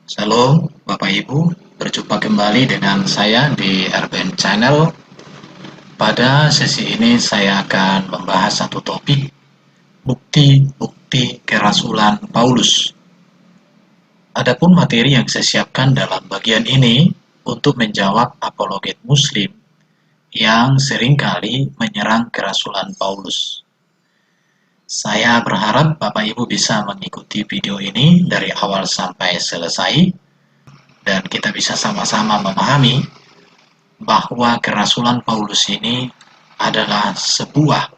Shalom Bapak Ibu, berjumpa kembali dengan saya di Urban Channel. Pada sesi ini saya akan membahas satu topik, bukti-bukti kerasulan Paulus. Adapun materi yang saya siapkan dalam bagian ini untuk menjawab apologet Muslim yang seringkali menyerang kerasulan Paulus. Saya berharap Bapak Ibu bisa mengikuti video ini dari awal sampai selesai dan kita bisa sama-sama memahami bahwa kerasulan Paulus ini adalah sebuah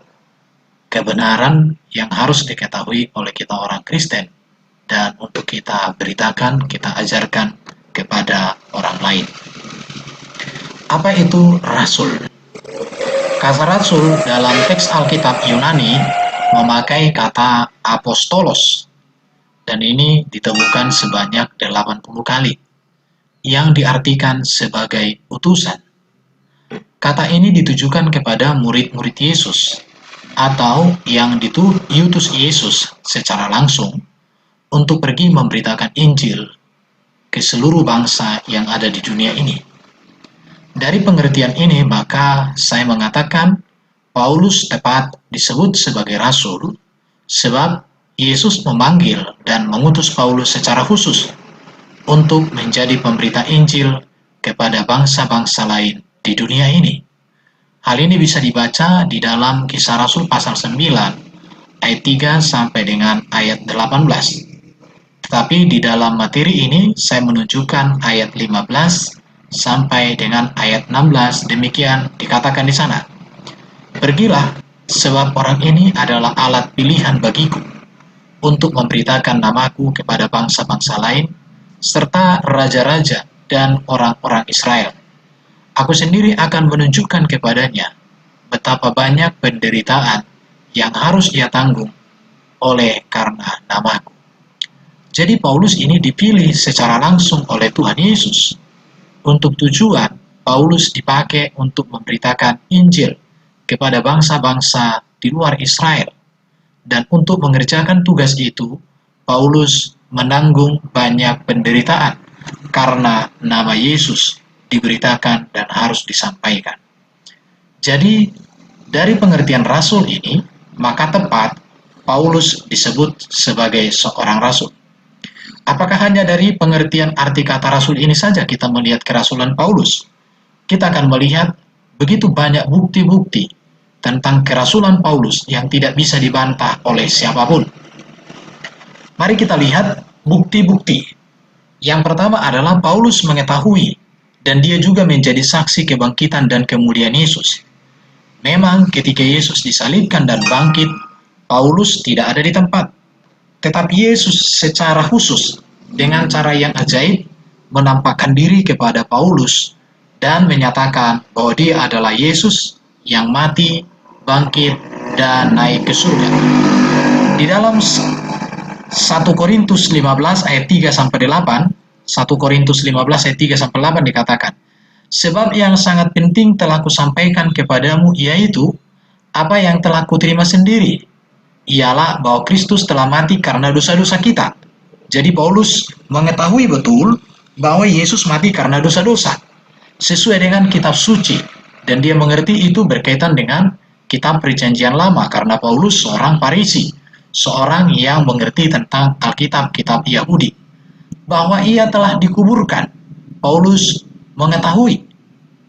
kebenaran yang harus diketahui oleh kita orang Kristen dan untuk kita beritakan, kita ajarkan kepada orang lain. Apa itu rasul? Kata rasul dalam teks Alkitab Yunani memakai kata apostolos dan ini ditemukan sebanyak 80 kali yang diartikan sebagai utusan. Kata ini ditujukan kepada murid-murid Yesus atau yang diutus Yesus secara langsung untuk pergi memberitakan Injil ke seluruh bangsa yang ada di dunia ini. Dari pengertian ini maka saya mengatakan Paulus tepat disebut sebagai rasul sebab Yesus memanggil dan mengutus Paulus secara khusus untuk menjadi pemberita Injil kepada bangsa-bangsa lain di dunia ini. Hal ini bisa dibaca di dalam Kisah Rasul pasal 9 ayat 3 sampai dengan ayat 18. Tetapi di dalam materi ini saya menunjukkan ayat 15 sampai dengan ayat 16. Demikian dikatakan di sana. Pergilah, sebab orang ini adalah alat pilihan bagiku untuk memberitakan namaku kepada bangsa-bangsa lain serta raja-raja dan orang-orang Israel. Aku sendiri akan menunjukkan kepadanya betapa banyak penderitaan yang harus ia tanggung oleh karena namaku. Jadi Paulus ini dipilih secara langsung oleh Tuhan Yesus. Untuk tujuan, Paulus dipakai untuk memberitakan Injil kepada bangsa-bangsa di luar Israel. Dan untuk mengerjakan tugas itu, Paulus menanggung banyak penderitaan karena nama Yesus diberitakan dan harus disampaikan. Jadi, dari pengertian rasul ini, maka tepat Paulus disebut sebagai seorang rasul. Apakah hanya dari pengertian arti kata rasul ini saja kita melihat kerasulan Paulus? Kita akan melihat begitu banyak bukti-bukti tentang kerasulan Paulus yang tidak bisa dibantah oleh siapapun. Mari kita lihat bukti-bukti. Yang pertama adalah Paulus mengetahui dan dia juga menjadi saksi kebangkitan dan kemuliaan Yesus. Memang ketika Yesus disalibkan dan bangkit, Paulus tidak ada di tempat. Tetapi Yesus secara khusus dengan cara yang ajaib menampakkan diri kepada Paulus dan menyatakan bahwa dia adalah Yesus yang mati, bangkit, dan naik ke surga. Di dalam 1 Korintus 15 ayat 3 sampai 8, 1 Korintus 15 ayat 3 sampai 8 dikatakan, sebab yang sangat penting telah kusampaikan kepadamu yaitu apa yang telah kuterima sendiri, ialah bahwa Kristus telah mati karena dosa-dosa kita. Jadi Paulus mengetahui betul bahwa Yesus mati karena dosa-dosa sesuai dengan kitab suci dan dia mengerti itu berkaitan dengan kitab perjanjian lama karena Paulus seorang Farisi, seorang yang mengerti tentang Alkitab, kitab Yahudi, bahwa ia telah dikuburkan. Paulus mengetahui,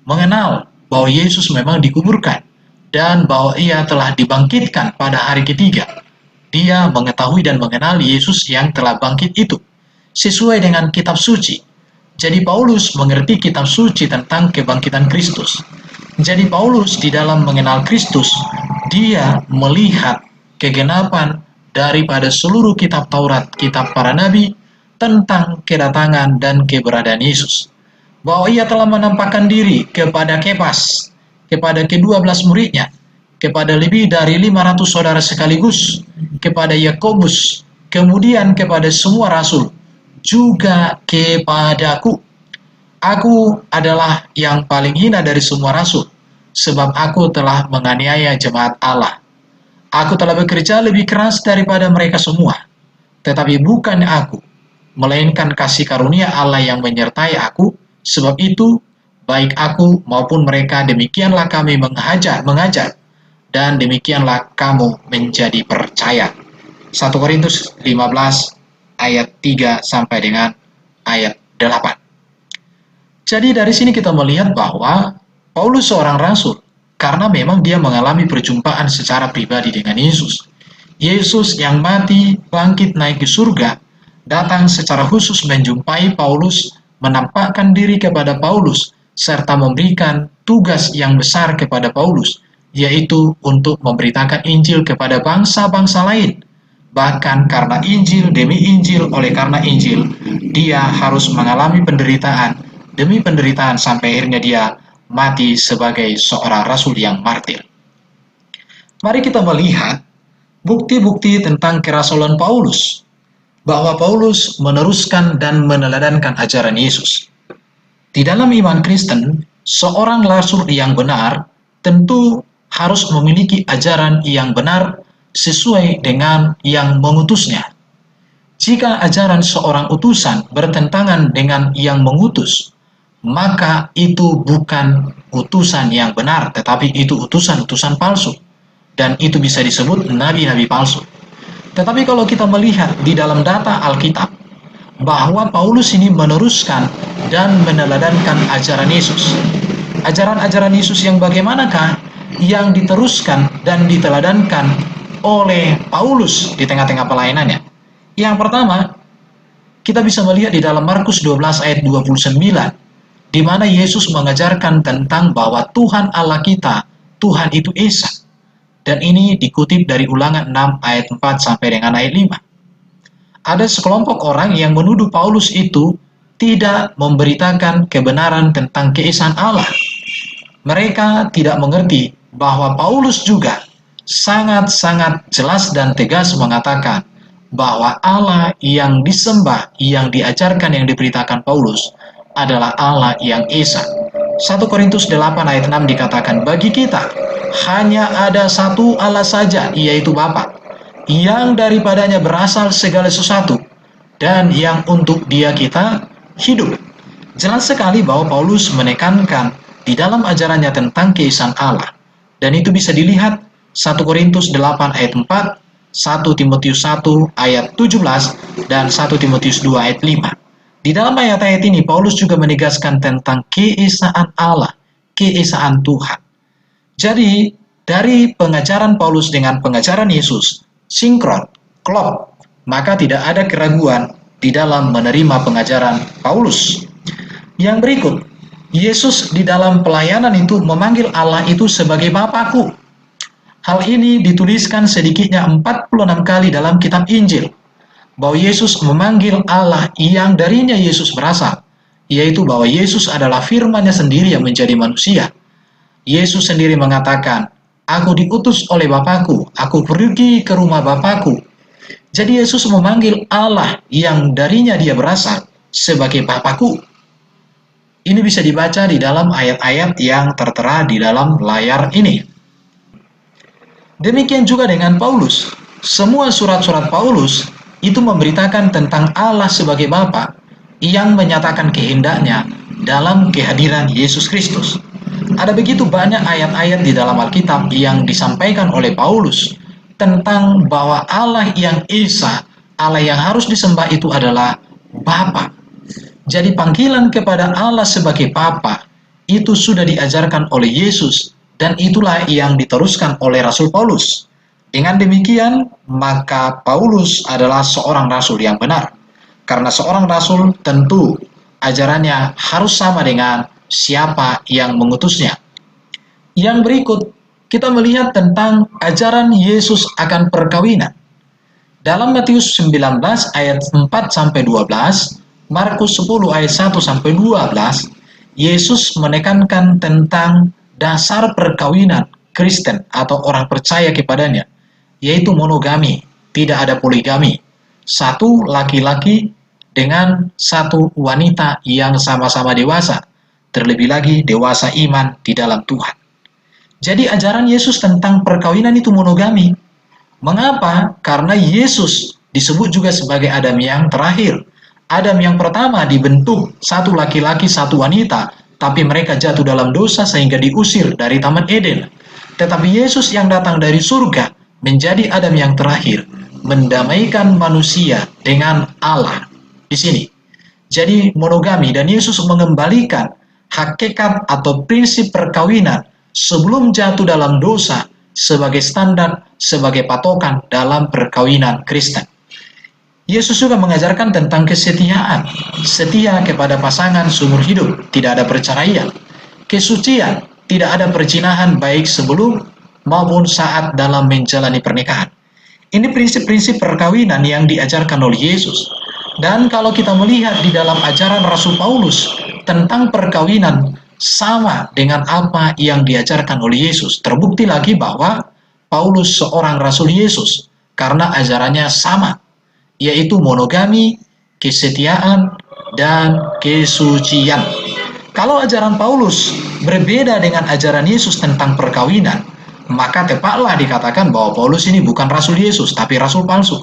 mengenal bahwa Yesus memang dikuburkan dan bahwa ia telah dibangkitkan pada hari ketiga. Dia mengetahui dan mengenal Yesus yang telah bangkit itu sesuai dengan kitab suci. Jadi Paulus mengerti kitab suci tentang kebangkitan Kristus. Jadi Paulus di dalam mengenal Kristus, dia melihat kegenapan daripada seluruh kitab Taurat, kitab para nabi tentang kedatangan dan keberadaan Yesus. Bahwa ia telah menampakkan diri kepada Kepas, kepada ke-12 muridnya, kepada lebih dari 500 saudara sekaligus, kepada Yakobus, kemudian kepada semua rasul, juga kepadaku. Aku adalah yang paling hina dari semua rasul, sebab aku telah menganiaya jemaat Allah. Aku telah bekerja lebih keras daripada mereka semua, tetapi bukan aku, melainkan kasih karunia Allah yang menyertai aku. Sebab itu, baik aku maupun mereka, demikianlah kami mengajar, dan demikianlah kamu menjadi percaya. 1 Korintus 15 ayat 3 sampai dengan ayat 8. Jadi dari sini kita melihat bahwa Paulus seorang rasul karena memang dia mengalami perjumpaan secara pribadi dengan Yesus. Yesus yang mati, bangkit, naik ke surga, datang secara khusus menjumpai Paulus, menampakkan diri kepada Paulus, serta memberikan tugas yang besar kepada Paulus, yaitu untuk memberitakan Injil kepada bangsa-bangsa lain. Bahkan karena Injil demi Injil, oleh karena Injil, dia harus mengalami penderitaan demi penderitaan sampai akhirnya dia mati sebagai seorang rasul yang martir. Mari kita melihat bukti-bukti tentang kerasulan Paulus, bahwa Paulus meneruskan dan meneladankan ajaran Yesus. Di dalam iman Kristen, seorang rasul yang benar tentu harus memiliki ajaran yang benar sesuai dengan yang mengutusnya. Jika ajaran seorang utusan bertentangan dengan yang mengutus, maka itu bukan utusan yang benar, tetapi itu utusan-utusan palsu. Dan itu bisa disebut nabi-nabi palsu. Tetapi kalau kita melihat di dalam data Alkitab, bahwa Paulus ini meneruskan dan meneladankan ajaran Yesus. Ajaran-ajaran Yesus yang bagaimanakah yang diteruskan dan diteladankan oleh Paulus di tengah-tengah pelayanannya? Yang pertama, kita bisa melihat di dalam Markus 12 ayat 29, di mana Yesus mengajarkan tentang bahwa Tuhan Allah kita, Tuhan itu Esa. Dan ini dikutip dari Ulangan 6 ayat 4 sampai dengan ayat 5. Ada sekelompok orang yang menuduh Paulus itu tidak memberitakan kebenaran tentang keesaan Allah. Mereka tidak mengerti bahwa Paulus juga sangat-sangat jelas dan tegas mengatakan bahwa Allah yang disembah, yang diajarkan, yang diberitakan Paulus adalah Allah yang Esa. 1 Korintus 8 ayat 6 dikatakan, bagi kita hanya ada satu Allah saja, yaitu Bapa, yang daripadanya berasal segala sesuatu, dan yang untuk dia kita hidup. Jelas sekali bahwa Paulus menekankan di dalam ajarannya tentang keesaan Allah. Dan itu bisa dilihat 1 Korintus 8 ayat 4, 1 Timotius 1 ayat 17, dan 1 Timotius 2 ayat 5. Di dalam ayat-ayat ini, Paulus juga menegaskan tentang keesaan Allah, keesaan Tuhan. Jadi, dari pengajaran Paulus dengan pengajaran Yesus, sinkron, klop, maka tidak ada keraguan di dalam menerima pengajaran Paulus. Yang berikut, Yesus di dalam pelayanan itu memanggil Allah itu sebagai Bapakku. Hal ini dituliskan sedikitnya 46 kali dalam kitab Injil, bahwa Yesus memanggil Allah yang darinya Yesus berasal, yaitu bahwa Yesus adalah firman-Nya sendiri yang menjadi manusia. Yesus sendiri mengatakan, aku diutus oleh Bapakku, aku pergi ke rumah Bapakku. Jadi Yesus memanggil Allah yang darinya dia berasal sebagai Bapakku. Ini bisa dibaca di dalam ayat-ayat yang tertera di dalam layar ini. Demikian juga dengan Paulus. Semua surat-surat Paulus itu memberitakan tentang Allah sebagai Bapa yang menyatakan kehendaknya dalam kehadiran Yesus Kristus. Ada begitu banyak ayat-ayat di dalam Alkitab yang disampaikan oleh Paulus tentang bahwa Allah yang Esa, Allah yang harus disembah itu adalah Bapa. Jadi panggilan kepada Allah sebagai Bapa itu sudah diajarkan oleh Yesus, dan itulah yang diteruskan oleh Rasul Paulus. Dengan demikian, maka Paulus adalah seorang rasul yang benar. Karena seorang rasul tentu ajarannya harus sama dengan siapa yang mengutusnya. Yang berikut, kita melihat tentang ajaran Yesus akan perkawinan. Dalam Matius 19 ayat 4-12, Markus 10 ayat 1-12, Yesus menekankan tentang dasar perkawinan Kristen atau orang percaya kepadanya, yaitu monogami, tidak ada poligami. Satu laki-laki dengan satu wanita yang sama-sama dewasa, terlebih lagi dewasa iman di dalam Tuhan. Jadi ajaran Yesus tentang perkawinan itu monogami. Mengapa? Karena Yesus disebut juga sebagai Adam yang terakhir. Adam yang pertama dibentuk satu laki-laki, satu wanita, tapi mereka jatuh dalam dosa sehingga diusir dari Taman Eden. Tetapi Yesus yang datang dari surga menjadi Adam yang terakhir, mendamaikan manusia dengan Allah. Di sini. Jadi monogami, dan Yesus mengembalikan hakikat atau prinsip perkawinan sebelum jatuh dalam dosa sebagai standar, sebagai patokan dalam perkawinan Kristen. Yesus juga mengajarkan tentang kesetiaan, setia kepada pasangan seumur hidup, tidak ada perceraian. Kesucian, tidak ada perzinahan baik sebelum maupun saat dalam menjalani pernikahan. Ini prinsip-prinsip perkawinan yang diajarkan oleh Yesus. Dan kalau kita melihat di dalam ajaran Rasul Paulus tentang perkawinan sama dengan apa yang diajarkan oleh Yesus. Terbukti lagi bahwa Paulus seorang Rasul Yesus karena ajarannya sama, yaitu monogami, kesetiaan, dan kesucian. Kalau ajaran Paulus berbeda dengan ajaran Yesus tentang perkawinan, maka tepatlah dikatakan bahwa Paulus ini bukan Rasul Yesus, tapi Rasul palsu.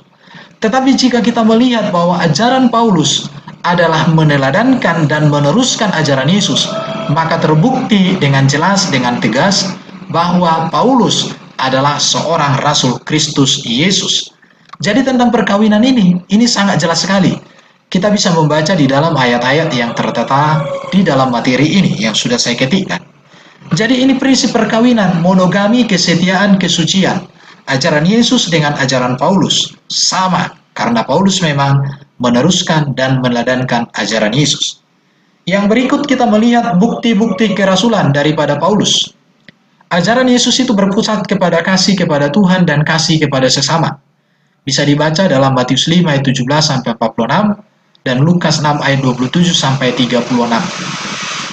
Tetapi jika kita melihat bahwa ajaran Paulus adalah meneladankan dan meneruskan ajaran Yesus, maka terbukti dengan jelas, dengan tegas, bahwa Paulus adalah seorang Rasul Kristus Yesus. Jadi tentang perkawinan ini sangat jelas sekali. Kita bisa membaca di dalam ayat-ayat yang tertera di dalam materi ini yang sudah saya ketikkan. Jadi ini prinsip perkawinan, monogami, kesetiaan, kesucian. Ajaran Yesus dengan ajaran Paulus sama, karena Paulus memang meneruskan dan meneladankan ajaran Yesus. Yang berikut kita melihat bukti-bukti kerasulan daripada Paulus. Ajaran Yesus itu berpusat kepada kasih kepada Tuhan dan kasih kepada sesama. Bisa dibaca dalam Matius 5 ayat 17-46 dan Lukas 6 ayat 27-36.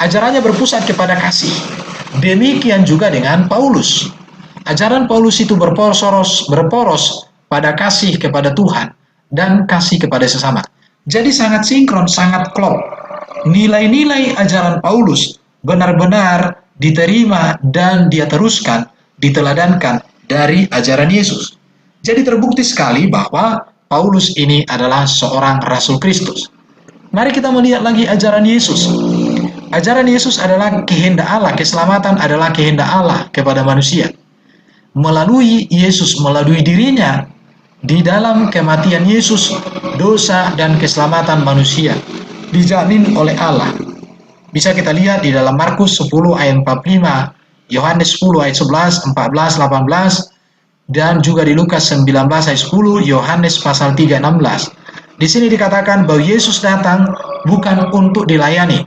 Ajarannya berpusat kepada kasih. Demikian juga dengan Paulus. Ajaran Paulus itu berporos pada kasih kepada Tuhan dan kasih kepada sesama. Jadi sangat sinkron, sangat klop. Nilai-nilai ajaran Paulus benar-benar diterima dan dia teruskan, diteladankan dari ajaran Yesus. Jadi terbukti sekali bahwa Paulus ini adalah seorang Rasul Kristus. Mari kita melihat lagi ajaran Yesus. Ajaran Yesus adalah kehendak Allah, keselamatan adalah kehendak Allah kepada manusia. Melalui Yesus, melalui dirinya, di dalam kematian Yesus, dosa dan keselamatan manusia dijamin oleh Allah. Bisa kita lihat di dalam Markus 10 ayat 45, Yohanes 10 ayat 11, 14, 18, dan juga di Lukas 19 ayat 10, Yohanes pasal 3, 16. Di sini dikatakan bahwa Yesus datang bukan untuk dilayani,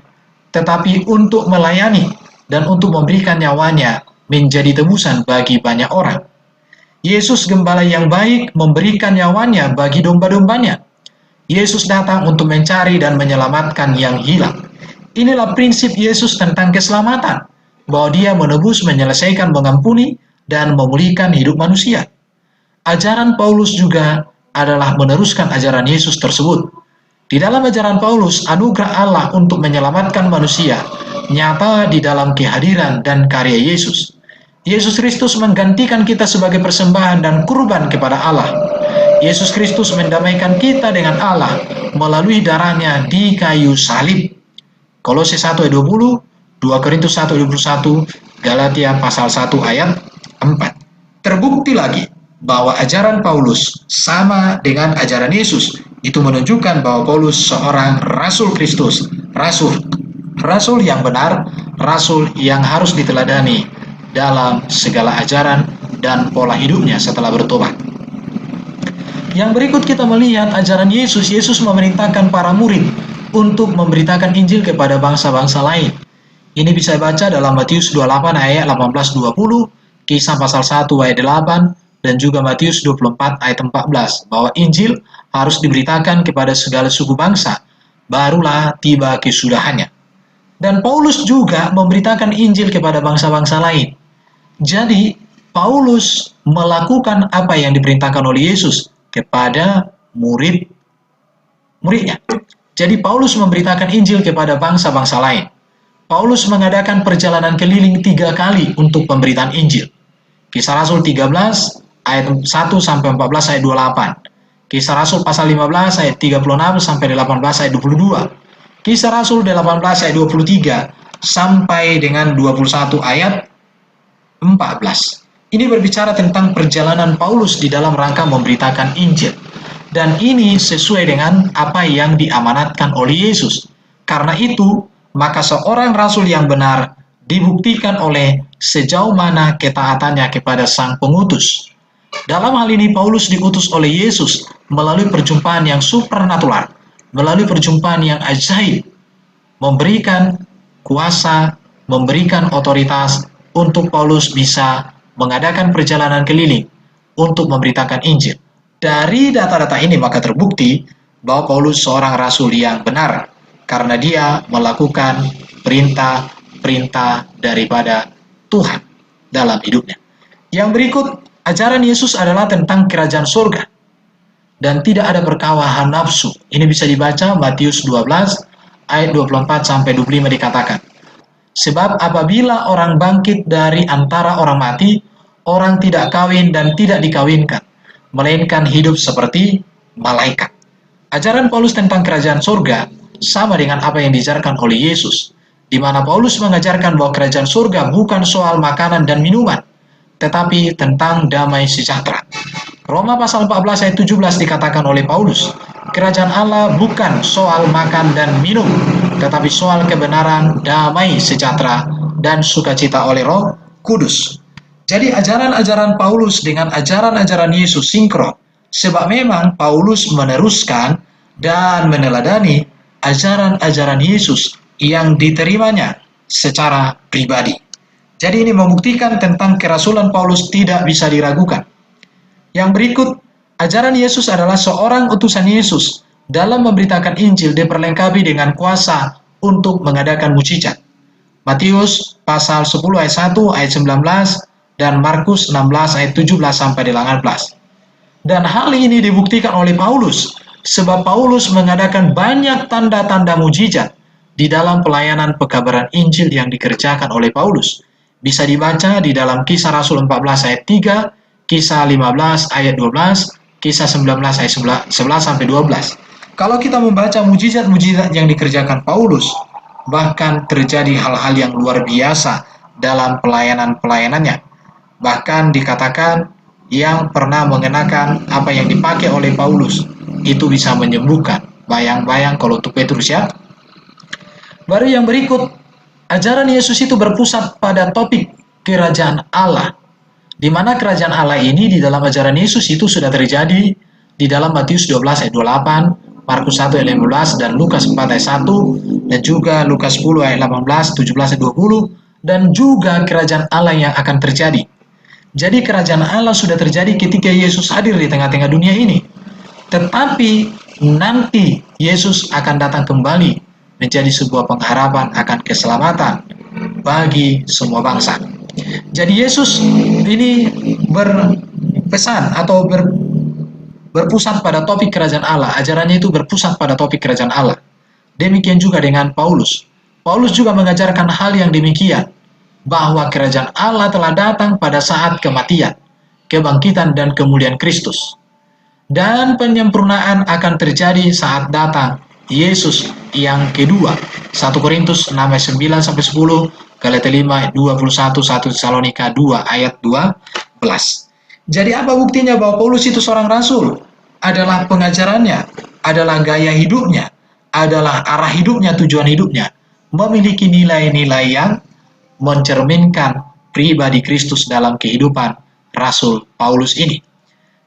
tetapi untuk melayani dan untuk memberikan nyawanya menjadi tebusan bagi banyak orang. Yesus gembala yang baik memberikan nyawanya bagi domba-dombanya. Yesus datang untuk mencari dan menyelamatkan yang hilang. Inilah prinsip Yesus tentang keselamatan, bahwa dia menebus, menyelesaikan, mengampuni, dan memulihkan hidup manusia. Ajaran Paulus juga adalah meneruskan ajaran Yesus tersebut. Di dalam ajaran Paulus, anugerah Allah untuk menyelamatkan manusia nyata di dalam kehadiran dan karya Yesus. Yesus Kristus menggantikan kita sebagai persembahan dan kurban kepada Allah. Yesus Kristus mendamaikan kita dengan Allah melalui darahnya di kayu salib. Kolose 1 ayat 20, 2 Korintus 1 ayat 21, Galatia pasal 1 ayat 4. Terbukti lagi bahwa ajaran Paulus sama dengan ajaran Yesus. Itu menunjukkan bahwa Paulus seorang Rasul Kristus, Rasul yang benar, Rasul yang harus diteladani dalam segala ajaran dan pola hidupnya setelah bertobat. Yang berikut kita melihat ajaran Yesus. Yesus memerintahkan para murid untuk memberitakan Injil kepada bangsa-bangsa lain. Ini bisa baca dalam Matius 28 ayat 18-20, Kisah pasal 1 ayat 8, dan juga Matius 24 ayat 14, bahwa Injil harus diberitakan kepada segala suku bangsa, barulah tiba kesudahannya. Dan Paulus juga memberitakan Injil kepada bangsa-bangsa lain. Jadi, Paulus melakukan apa yang diperintahkan oleh Yesus kepada murid-muridnya. Jadi, Paulus memberitakan Injil kepada bangsa-bangsa lain. Paulus mengadakan perjalanan keliling 3 kali untuk pemberitaan Injil. Kisah Rasul 13 ayat 1-14 ayat 28. Kisah Rasul pasal 15 ayat 36 sampai 18 ayat 22. Kisah Rasul 18 ayat 23 sampai dengan 21 ayat 14. Ini berbicara tentang perjalanan Paulus di dalam rangka memberitakan Injil. Dan ini sesuai dengan apa yang diamanatkan oleh Yesus. Karena itu, maka seorang rasul yang benar dibuktikan oleh sejauh mana ketaatannya kepada sang pengutus. Dalam hal ini Paulus diutus oleh Yesus melalui perjumpaan yang supernatural, melalui perjumpaan yang ajaib, memberikan kuasa, memberikan otoritas untuk Paulus bisa mengadakan perjalanan keliling untuk memberitakan Injil. Dari data-data ini maka terbukti bahwa Paulus seorang rasul yang benar karena dia melakukan perintah-perintah daripada Tuhan dalam hidupnya. Yang berikut, ajaran Yesus adalah tentang kerajaan surga dan tidak ada perkawahan nafsu. Ini bisa dibaca Matius 12 ayat 24 sampai 25 dikatakan. Sebab apabila orang bangkit dari antara orang mati, orang tidak kawin dan tidak dikawinkan, melainkan hidup seperti malaikat. Ajaran Paulus tentang kerajaan surga sama dengan apa yang diajarkan oleh Yesus, di mana Paulus mengajarkan bahwa kerajaan surga bukan soal makanan dan minuman, tetapi tentang damai sejahtera. Roma pasal 14 ayat 17 dikatakan oleh Paulus, kerajaan Allah bukan soal makan dan minum, tetapi soal kebenaran, damai sejahtera, dan sukacita oleh Roh Kudus. Jadi ajaran-ajaran Paulus dengan ajaran-ajaran Yesus sinkron, sebab memang Paulus meneruskan dan meneladani ajaran-ajaran Yesus yang diterimanya secara pribadi. Jadi ini membuktikan tentang kerasulan Paulus tidak bisa diragukan. Yang berikut, ajaran Yesus adalah seorang utusan Yesus dalam memberitakan Injil diperlengkapi dengan kuasa untuk mengadakan mujizat. Matius pasal 10 ayat 1 ayat 19 dan Markus 16 ayat 17 sampai 18. Dan hal ini dibuktikan oleh Paulus sebab Paulus mengadakan banyak tanda-tanda mujizat di dalam pelayanan pekabaran Injil yang dikerjakan oleh Paulus. Bisa dibaca di dalam Kisah Rasul 14 ayat 3, Kisah 15 ayat 12, Kisah 19 ayat 11 sampai 12. Kalau kita membaca mujizat-mujizat yang dikerjakan Paulus, bahkan terjadi hal-hal yang luar biasa dalam pelayanan-pelayanannya. Bahkan dikatakan yang pernah mengenakan apa yang dipakai oleh Paulus itu bisa menyembuhkan. Bayang-bayang kalau untuk Petrus ya. Baru yang berikut, ajaran Yesus itu berpusat pada topik kerajaan Allah. Di mana kerajaan Allah ini di dalam ajaran Yesus itu sudah terjadi di dalam Matius 12 ayat 28, Markus 1 ayat 15 dan Lukas 4 ayat 1 dan juga Lukas 10 ayat 18, 17 ayat 20 dan juga kerajaan Allah yang akan terjadi. Jadi kerajaan Allah sudah terjadi ketika Yesus hadir di tengah-tengah dunia ini. Tetapi nanti Yesus akan datang kembali menjadi sebuah pengharapan akan keselamatan bagi semua bangsa. Jadi Yesus ini berpesan atau berpusat pada topik kerajaan Allah. Ajarannya itu berpusat pada topik kerajaan Allah. Demikian juga dengan Paulus. Paulus juga mengajarkan hal yang demikian, bahwa kerajaan Allah telah datang pada saat kematian, kebangkitan dan kemuliaan Kristus. Dan penyempurnaan akan terjadi saat datang Yesus yang kedua. 1 Korintus 6 ayat 9 sampai 10, Galatia 5 ayat 21, 1 Tesalonika 2 ayat 12. Jadi apa buktinya bahwa Paulus itu seorang rasul? Adalah pengajarannya, adalah gaya hidupnya, adalah arah hidupnya, tujuan hidupnya, memiliki nilai-nilai yang mencerminkan pribadi Kristus dalam kehidupan Rasul Paulus ini.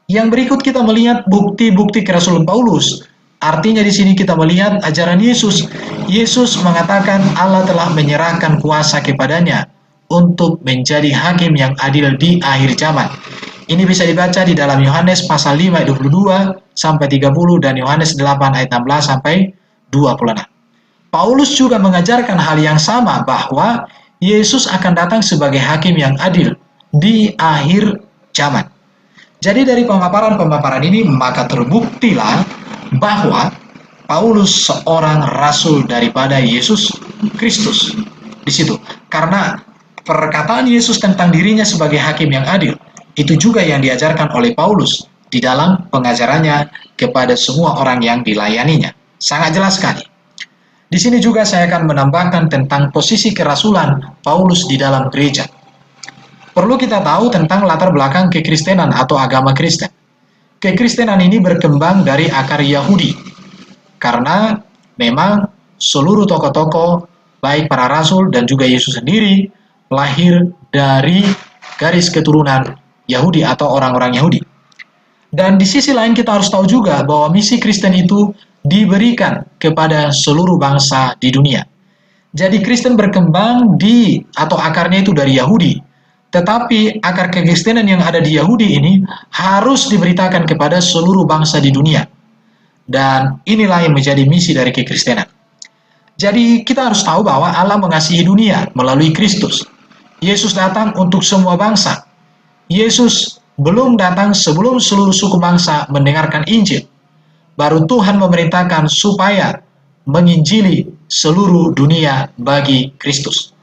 Yang berikut kita melihat bukti-bukti kerasulan Paulus. Artinya di sini kita melihat ajaran Yesus. Yesus mengatakan Allah telah menyerahkan kuasa kepadanya untuk menjadi hakim yang adil di akhir zaman. Ini bisa dibaca di dalam Yohanes pasal 5 ayat 22 sampai 30 dan Yohanes 8 ayat 16 sampai 26. Paulus juga mengajarkan hal yang sama bahwa Yesus akan datang sebagai hakim yang adil di akhir zaman. Jadi dari pemaparan-pemaparan ini maka terbuktilah bahwa Paulus seorang rasul daripada Yesus Kristus. Di situ, karena perkataan Yesus tentang dirinya sebagai hakim yang adil, itu juga yang diajarkan oleh Paulus di dalam pengajarannya kepada semua orang yang dilayaninya. Sangat jelas sekali. Di sini juga saya akan menambahkan tentang posisi kerasulan Paulus di dalam gereja. Perlu kita tahu tentang latar belakang kekristenan atau agama Kristen. Kekristenan ini berkembang dari akar Yahudi, karena memang seluruh tokoh-tokoh, baik para rasul dan juga Yesus sendiri, lahir dari garis keturunan Yahudi atau orang-orang Yahudi. Dan di sisi lain kita harus tahu juga bahwa misi Kristen itu diberikan kepada seluruh bangsa di dunia. Jadi Kristen berkembang atau akarnya itu dari Yahudi. Tetapi akar kekristenan yang ada di Yahudi ini harus diberitakan kepada seluruh bangsa di dunia. Dan inilah yang menjadi misi dari kekristenan. Jadi kita harus tahu bahwa Allah mengasihi dunia melalui Kristus. Yesus datang untuk semua bangsa. Yesus belum datang sebelum seluruh suku bangsa mendengarkan Injil. Baru Tuhan memerintahkan supaya menginjili seluruh dunia bagi Kristus.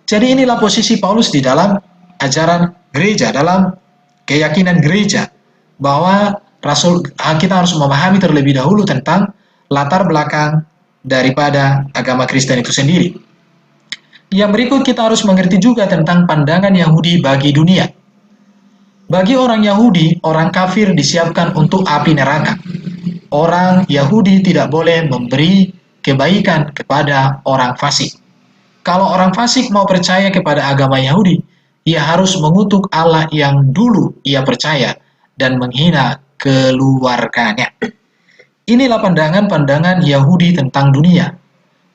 Jadi inilah posisi Paulus di dalam ajaran gereja, dalam keyakinan gereja, bahwa kita harus memahami terlebih dahulu tentang latar belakang daripada agama Kristen itu sendiri. Yang berikut kita harus mengerti juga tentang pandangan Yahudi bagi dunia. Bagi orang Yahudi, orang kafir disiapkan untuk api neraka. Orang Yahudi tidak boleh memberi kebaikan kepada orang fasik. Kalau orang fasik mau percaya kepada agama Yahudi, ia harus mengutuk Allah yang dulu ia percaya dan menghina keluarganya. Inilah pandangan-pandangan Yahudi tentang dunia.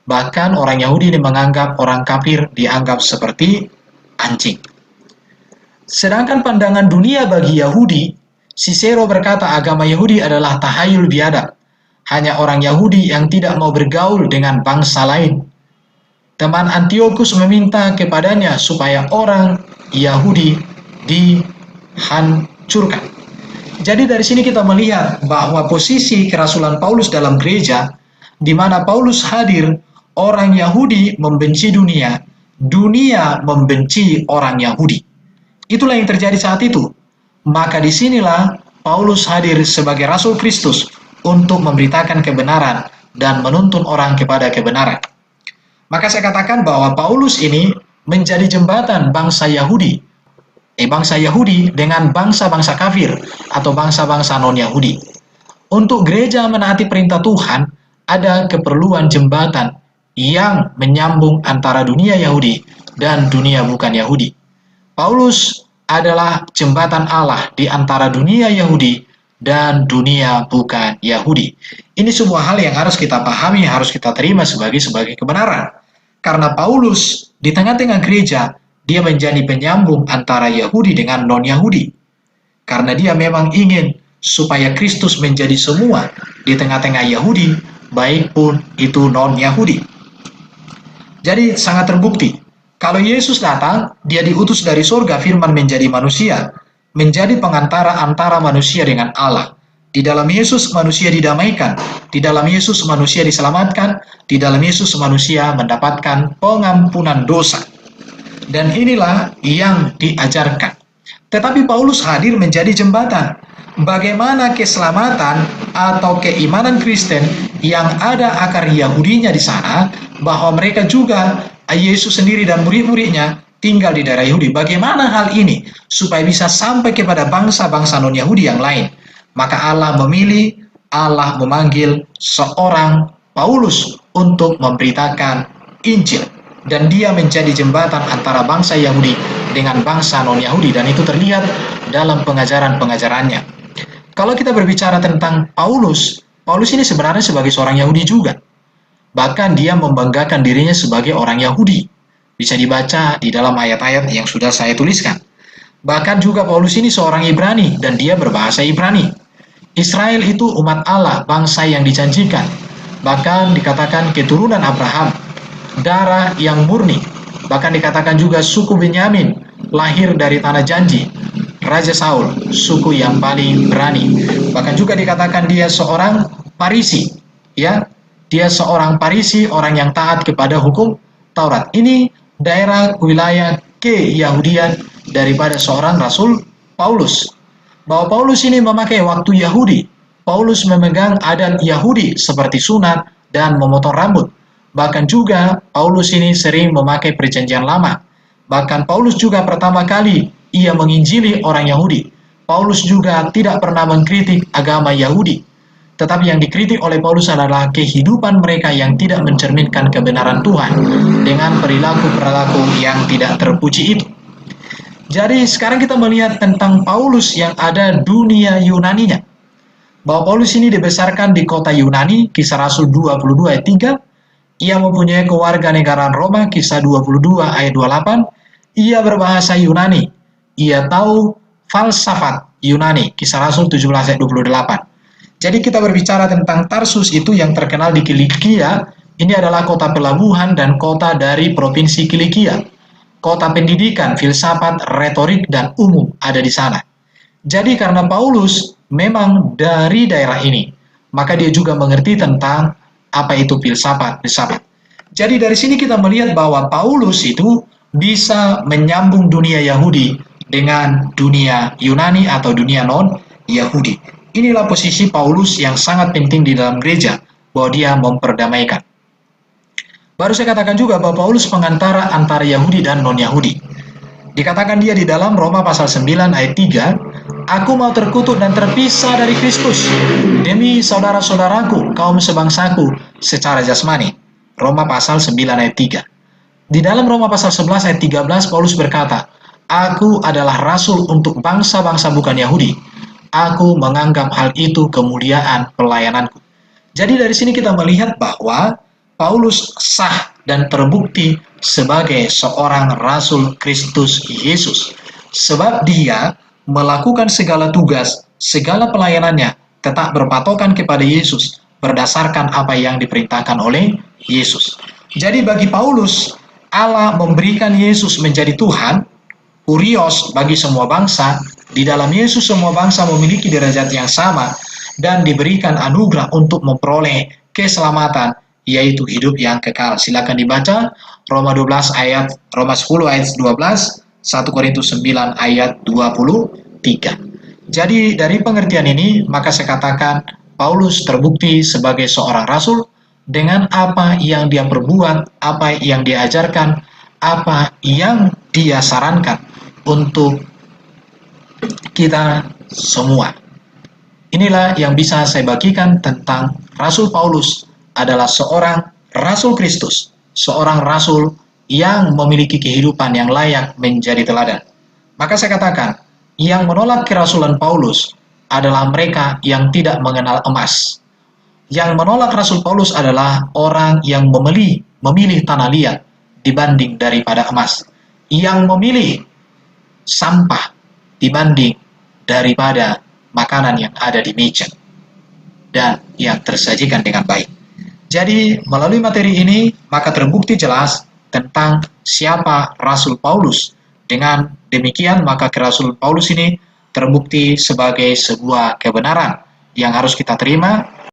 Bahkan orang Yahudi ini menganggap orang kafir dianggap seperti anjing. Sedangkan pandangan dunia bagi Yahudi, Cicero berkata agama Yahudi adalah tahayul biadab. Hanya orang Yahudi yang tidak mau bergaul dengan bangsa lain. Teman Antiochus meminta kepadanya supaya orang Yahudi dihancurkan. Jadi dari sini kita melihat bahwa posisi kerasulan Paulus dalam gereja, di mana Paulus hadir, orang Yahudi membenci dunia, dunia membenci orang Yahudi. Itulah yang terjadi saat itu. Maka disinilah Paulus hadir sebagai Rasul Kristus untuk memberitakan kebenaran dan menuntun orang kepada kebenaran. Maka saya katakan bahwa Paulus ini menjadi jembatan bangsa Yahudi dengan bangsa-bangsa kafir atau bangsa-bangsa non-Yahudi. Untuk gereja menaati perintah Tuhan, ada keperluan jembatan yang menyambung antara dunia Yahudi dan dunia bukan Yahudi. Paulus adalah jembatan Allah di antara dunia Yahudi dan dunia bukan Yahudi. Ini sebuah hal yang harus kita pahami, harus kita terima sebagai kebenaran. Karena Paulus di tengah-tengah gereja, dia menjadi penyambung antara Yahudi dengan non-Yahudi. Karena dia memang ingin supaya Kristus menjadi semua di tengah-tengah Yahudi, baik pun itu non-Yahudi. Jadi sangat terbukti, kalau Yesus datang, dia diutus dari surga, firman menjadi manusia, menjadi pengantara antara manusia dengan Allah. Di dalam Yesus manusia didamaikan, di dalam Yesus manusia diselamatkan, di dalam Yesus manusia mendapatkan pengampunan dosa. Dan inilah yang diajarkan. Tetapi Paulus hadir menjadi jembatan. Bagaimana keselamatan atau keimanan Kristen yang ada akar Yahudinya di sana, bahwa mereka juga Yesus sendiri dan murid-muridnya tinggal di daerah Yahudi. Bagaimana hal ini supaya bisa sampai kepada bangsa-bangsa non-Yahudi yang lain? Maka Allah memanggil seorang Paulus untuk memberitakan Injil. Dan dia menjadi jembatan antara bangsa Yahudi dengan bangsa non-Yahudi. Dan itu terlihat dalam pengajaran-pengajarannya. Kalau kita berbicara tentang Paulus ini sebenarnya sebagai seorang Yahudi juga. Bahkan dia membanggakan dirinya sebagai orang Yahudi. Bisa dibaca di dalam ayat-ayat yang sudah saya tuliskan. Bahkan juga Paulus ini seorang Ibrani dan dia berbahasa Ibrani. Israel itu umat Allah, bangsa yang dijanjikan. Bahkan dikatakan keturunan Abraham, darah yang murni. Bahkan dikatakan juga suku Benyamin, lahir dari tanah janji. Raja Saul, suku yang paling berani. Bahkan juga dikatakan dia seorang Farisi, ya. Dia seorang Farisi, orang yang taat kepada hukum Taurat. Ini daerah wilayah Keyahudian daripada seorang Rasul Paulus. bahwa Paulus ini memakai waktu Yahudi. Paulus memegang adat Yahudi seperti sunat dan memotong rambut. Bahkan juga Paulus ini sering memakai perjanjian lama. Bahkan Paulus juga pertama kali ia menginjili orang Yahudi. Paulus juga tidak pernah mengkritik agama Yahudi. Tetapi yang dikritik oleh Paulus adalah kehidupan mereka yang tidak mencerminkan kebenaran Tuhan dengan perilaku-perilaku yang tidak terpuji itu. Jadi sekarang kita melihat tentang Paulus yang ada dunia Yunaninya. Bahwa Paulus ini dibesarkan di kota Yunani, Kisah Rasul 22 ayat 3. Ia mempunyai kewarganegaraan Roma, Kisah 22 ayat 28. Ia berbahasa Yunani. Ia tahu falsafat Yunani, Kisah Rasul 17 ayat 28. Jadi kita berbicara tentang Tarsus itu yang terkenal di Kilikia. Ini adalah kota pelabuhan dan kota dari provinsi Kilikia. Kota pendidikan, filsafat, retorik, dan umum ada di sana. Jadi karena Paulus memang dari daerah ini, maka dia juga mengerti tentang apa itu filsafat. Jadi dari sini kita melihat bahwa Paulus itu bisa menyambung dunia Yahudi dengan dunia Yunani atau dunia non-Yahudi. Inilah posisi Paulus yang sangat penting di dalam gereja, bahwa dia memperdamaikan. Baru saya katakan juga bahwa Paulus pengantara antara Yahudi dan non-Yahudi. Dikatakan dia di dalam Roma pasal 9 ayat 3, "Aku mau terkutuk dan terpisah dari Kristus demi saudara-saudaraku, kaum sebangsaku secara jasmani." Roma pasal 9 ayat 3. Di dalam Roma pasal 11 ayat 13, Paulus berkata, "Aku adalah rasul untuk bangsa-bangsa bukan Yahudi. Aku menganggap hal itu kemuliaan pelayananku." Jadi dari sini kita melihat bahwa Paulus sah dan terbukti sebagai seorang rasul Kristus Yesus. Sebab dia melakukan segala tugas, segala pelayanannya tetap berpatokan kepada Yesus berdasarkan apa yang diperintahkan oleh Yesus. Jadi bagi Paulus, Allah memberikan Yesus menjadi Tuhan, Kurios bagi semua bangsa. Di dalam Yesus semua bangsa memiliki derajat yang sama dan diberikan anugerah untuk memperoleh keselamatan, yaitu hidup yang kekal. Silakan dibaca Roma 10 ayat 12, 1 Korintus 9 ayat 23. Jadi dari pengertian ini maka saya katakan Paulus terbukti sebagai seorang rasul dengan apa yang dia perbuat, apa yang dia ajarkan, apa yang dia sarankan untuk kita semua. Inilah yang bisa saya bagikan tentang Rasul Paulus adalah seorang Rasul Kristus, seorang Rasul yang memiliki kehidupan yang layak menjadi teladan. Maka saya katakan, yang menolak kerasulan Paulus adalah mereka yang tidak mengenal emas. Yang menolak Rasul Paulus adalah orang yang memilih tanah liat dibanding daripada emas. Yang memilih sampah dibanding daripada makanan yang ada di meja dan yang tersajikan dengan baik. Jadi melalui materi ini maka terbukti jelas tentang siapa Rasul Paulus. Dengan demikian maka kerasulan Paulus ini terbukti sebagai sebuah kebenaran yang harus kita terima